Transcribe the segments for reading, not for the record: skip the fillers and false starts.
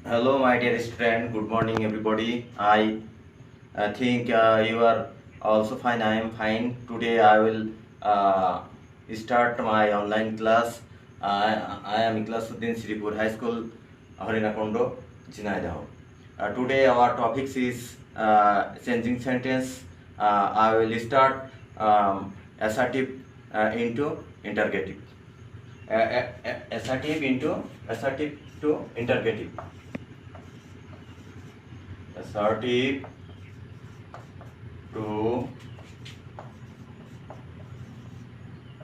Hello, my dear student. Good morning, everybody. I think you are also fine. I am fine. Today I will start my online class. I am Ikhlasuddin Sripur High School, Harinakondo, Jhinaidah. Today our topics is changing sentence. I will start assertive into interrogative. Assertive to interrogative. Assertive to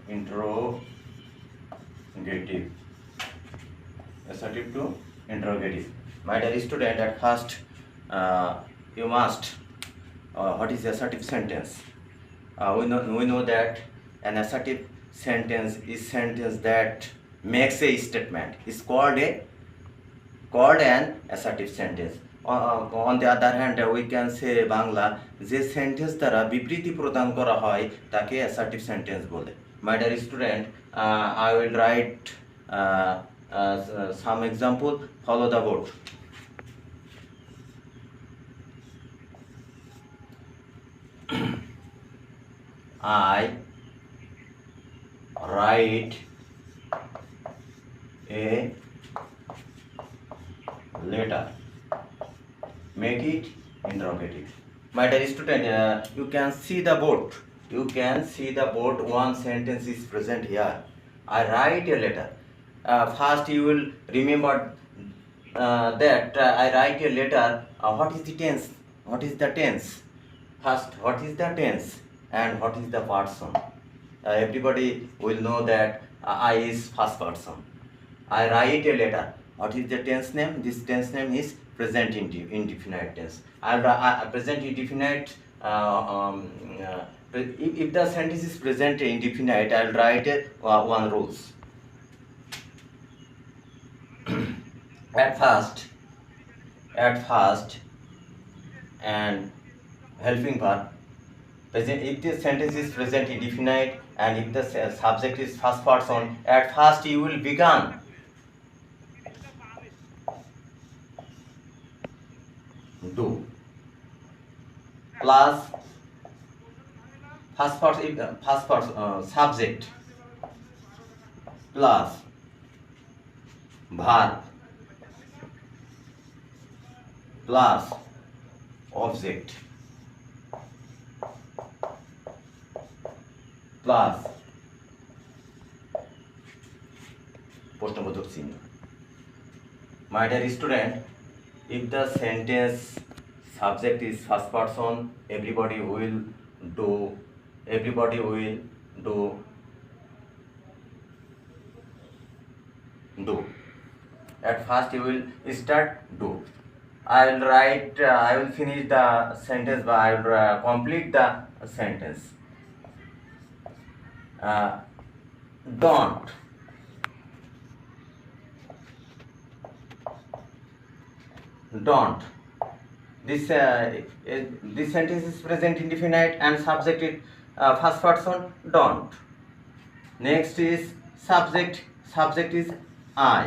interrogative. Assertive to interrogative. My dear student, at first you must what is assertive sentence? We know that an assertive sentence is sentence that makes a statement. Is called an assertive sentence. On the other hand, we can say Bangla যে sentence দ্বারা বিবৃতি প্রদান করা হয় তাকে assertive sentence বলে। My dear student, I will write some example. Follow the board. I write a letter. Make it interrogative. My dear student, you can see the board. You can see the board. One sentence is present here. I write a letter. First, you will remember that I write a letter. What is the tense? What is the tense? First, what is the tense and what is the person? Everybody will know that I is first person. I write a letter. What is the tense name? This tense name is present indefinite tense. I present indefinite. If the sentence is present indefinite, I'll write one rules. at first, and helping verb. Present. If the sentence is present indefinite and if the subject is first person, at first you will begin. Do plus first person subject plus verb plus object plus প্রশ্নবোধক চিহ্ন। My dear student, if the sentence subject is first person, everybody will do. At first you will start do. I will finish the sentence, but I will complete the sentence. Don't. This sentence is present indefinite and subject is first person. Don't. Next is subject. Subject is I,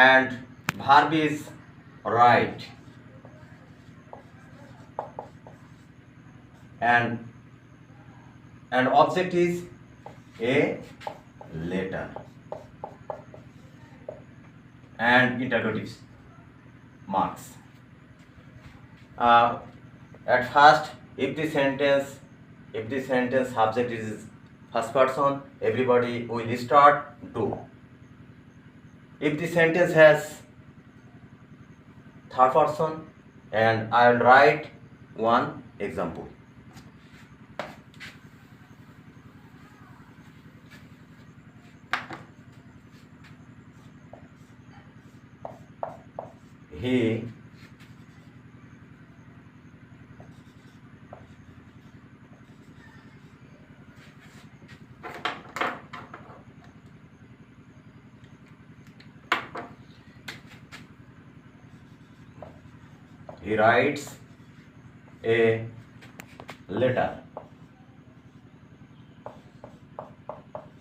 and verb is write, and object is a letter, and interrogative marks. At first, if the sentence subject is first person, everybody will start do. If the sentence has third person, and I will write one example. He writes a letter.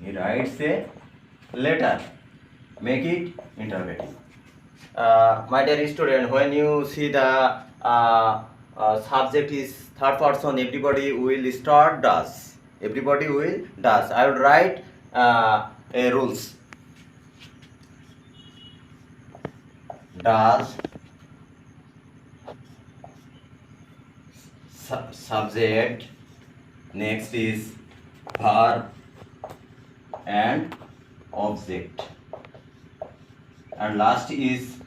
He writes a letter. Make it interrogative. my dear student, when you see the subject is third person, everybody will start does. Everybody will does. I will write a rules. Does subject, next is verb and object, and last is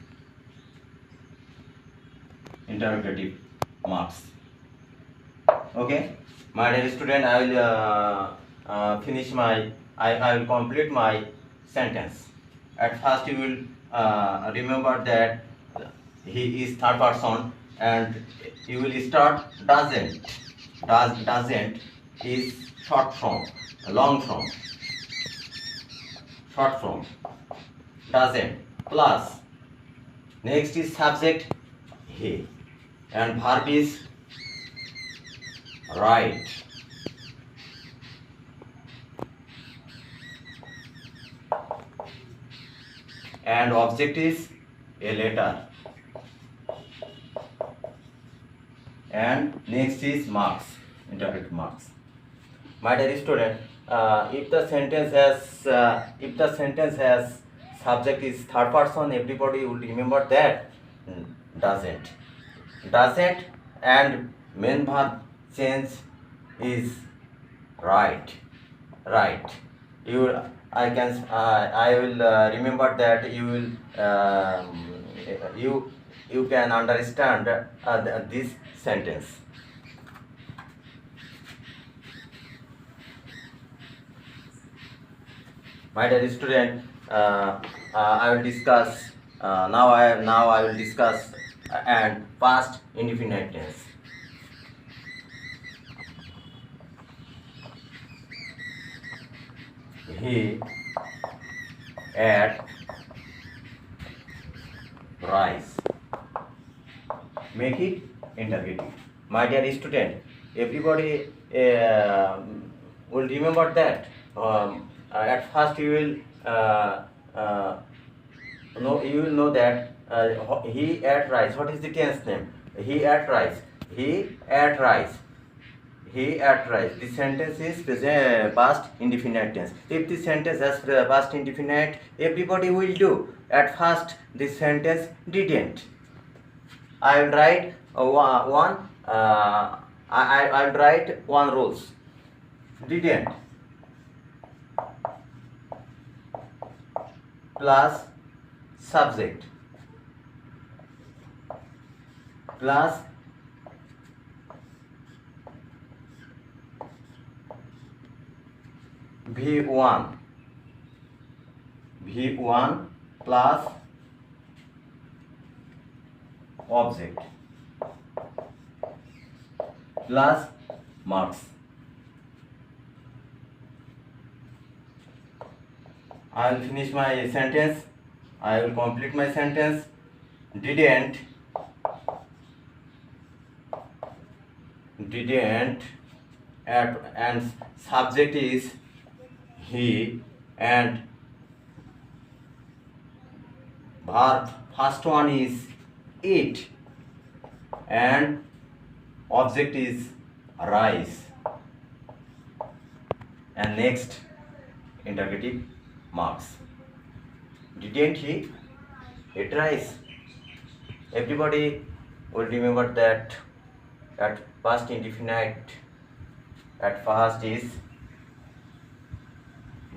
interrogative marks. Okay, my dear student, I will I will complete my sentence. At first you will remember that he is third person, and you will start doesn't. Doesn't is short form, long form, short form. Doesn't plus, next is subject he, and verb is right, and object is a letter, and next is marks, interrogative marks. My dear student, if the sentence has subject is third person, everybody will remember that doesn't. Doesn't and main verb change is right. Right. You, I will remember that you will you can understand this sentence. My dear student, I will discuss now. I will discuss and past indefinite tense. He ate rice. Make it interrogative. My dear student, everybody will remember that. At first you will you will know that he ate rice. What is the tense name? He ate rice. He ate rice. He ate rice. This sentence is past indefinite tense. If this sentence has past indefinite, everybody will do. At first, this sentence didn't. I will write one. I will write one rules. Didn't plus subject plus V1 plus object plus marks. I will finish my sentence. I will complete my sentence. Didn't and subject is he, and verb first one is eat, and object is rice, and next interrogative marks. Didn't he eat rice? Everybody will remember that at past indefinite at first is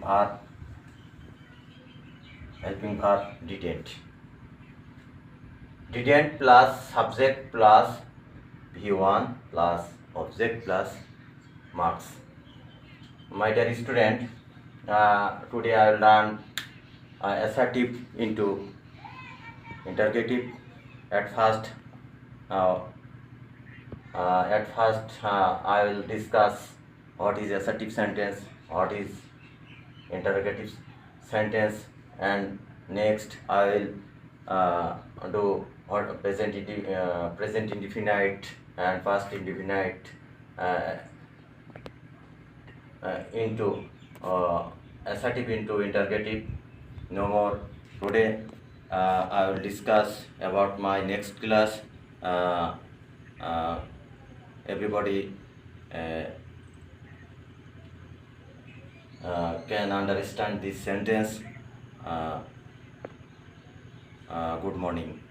verb, helping verb didn't. Didn't plus subject plus V1 plus object plus marks. My dear student, today I will learn assertive into interrogative. At first, I will discuss what is assertive sentence, what is interrogative sentence, and next I will do what present indefinite and past indefinite into assertive into interrogative. No more today. I will discuss about my next class. Uh, everybody can understand this sentence. Good morning.